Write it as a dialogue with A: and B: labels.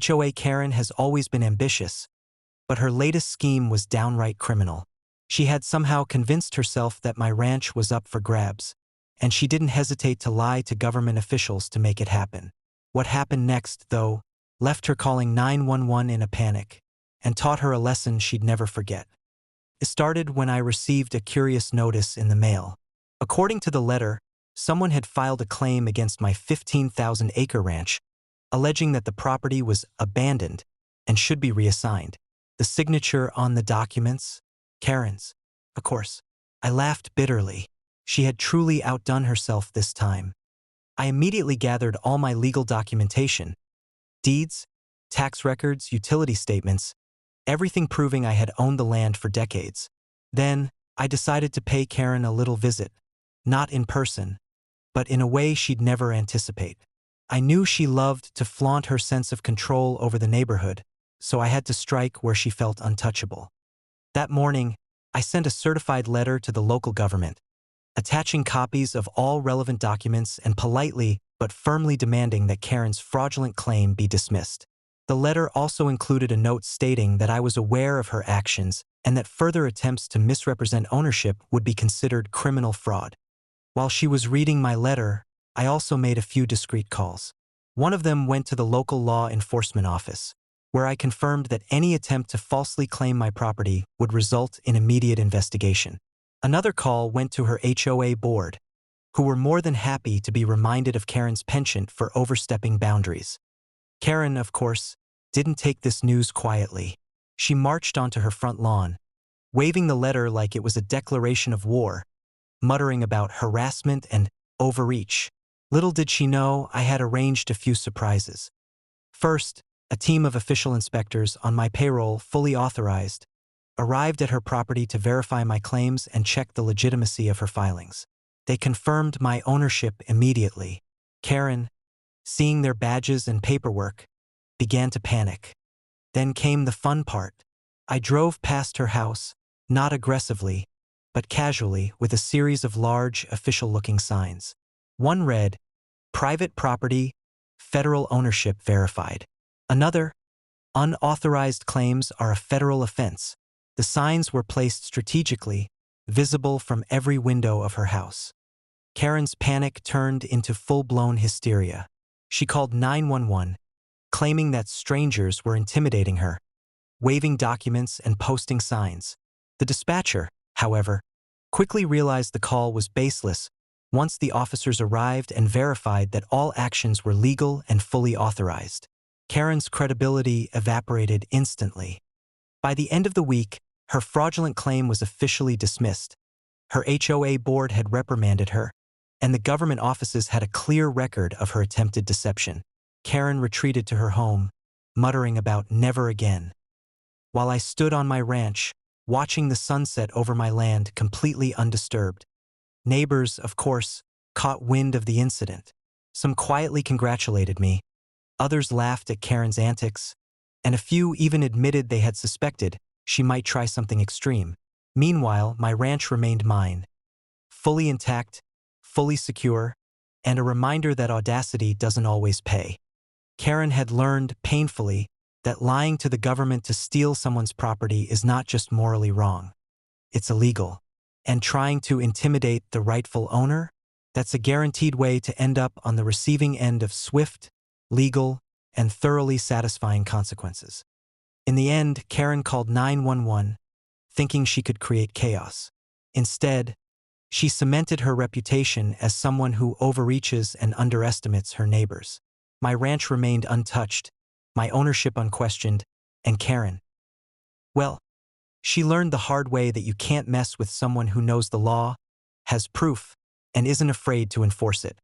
A: HOA Karen has always been ambitious, but her latest scheme was downright criminal. She had somehow convinced herself that my ranch was up for grabs, and she didn't hesitate to lie to government officials to make it happen. What happened next, though, left her calling 911 in a panic, and taught her a lesson she'd never forget. It started when I received a curious notice in the mail. According to the letter, someone had filed a claim against my 15,000-acre ranch, alleging that the property was abandoned and should be reassigned. The signature on the documents? Karen's. Of course. I laughed bitterly. She had truly outdone herself this time. I immediately gathered all my legal documentation, deeds, tax records, utility statements, everything proving I had owned the land for decades. Then, I decided to pay Karen a little visit, not in person, but in a way she'd never anticipate. I knew she loved to flaunt her sense of control over the neighborhood, so I had to strike where she felt untouchable. That morning, I sent a certified letter to the local government, attaching copies of all relevant documents and politely but firmly demanding that Karen's fraudulent claim be dismissed. The letter also included a note stating that I was aware of her actions and that further attempts to misrepresent ownership would be considered criminal fraud. While she was reading my letter, I also made a few discreet calls. One of them went to the local law enforcement office, where I confirmed that any attempt to falsely claim my property would result in immediate investigation. Another call went to her HOA board, who were more than happy to be reminded of Karen's penchant for overstepping boundaries. Karen, of course, didn't take this news quietly. She marched onto her front lawn, waving the letter like it was a declaration of war, muttering about harassment and overreach. Little did she know I had arranged a few surprises. First, a team of official inspectors on my payroll, fully authorized, arrived at her property to verify my claims and check the legitimacy of her filings. They confirmed my ownership immediately. Karen, seeing their badges and paperwork, began to panic. Then came the fun part. I drove past her house, not aggressively, but casually, with a series of large, official-looking signs. One read, "Private property, federal ownership verified." Another, "Unauthorized claims are a federal offense." The signs were placed strategically, visible from every window of her house. Karen's panic turned into full-blown hysteria. She called 911, claiming that strangers were intimidating her, waving documents and posting signs. The dispatcher, however, quickly realized the call was baseless once the officers arrived and verified that all actions were legal and fully authorized. Karen's credibility evaporated instantly. By the end of the week, her fraudulent claim was officially dismissed. Her HOA board had reprimanded her, and the government offices had a clear record of her attempted deception. Karen retreated to her home, muttering about never again. While I stood on my ranch, watching the sunset over my land completely undisturbed. Neighbors, of course, caught wind of the incident. Some quietly congratulated me, others laughed at Karen's antics, and a few even admitted they had suspected she might try something extreme. Meanwhile, my ranch remained mine, fully intact, fully secure, and a reminder that audacity doesn't always pay. Karen had learned, painfully, that lying to the government to steal someone's property is not just morally wrong. It's illegal. And trying to intimidate the rightful owner? That's a guaranteed way to end up on the receiving end of swift, legal, and thoroughly satisfying consequences. In the end, Karen called 911, thinking she could create chaos. Instead, she cemented her reputation as someone who overreaches and underestimates her neighbors. My ranch remained untouched, my ownership unquestioned, and Karen, well, she learned the hard way that you can't mess with someone who knows the law, has proof, and isn't afraid to enforce it.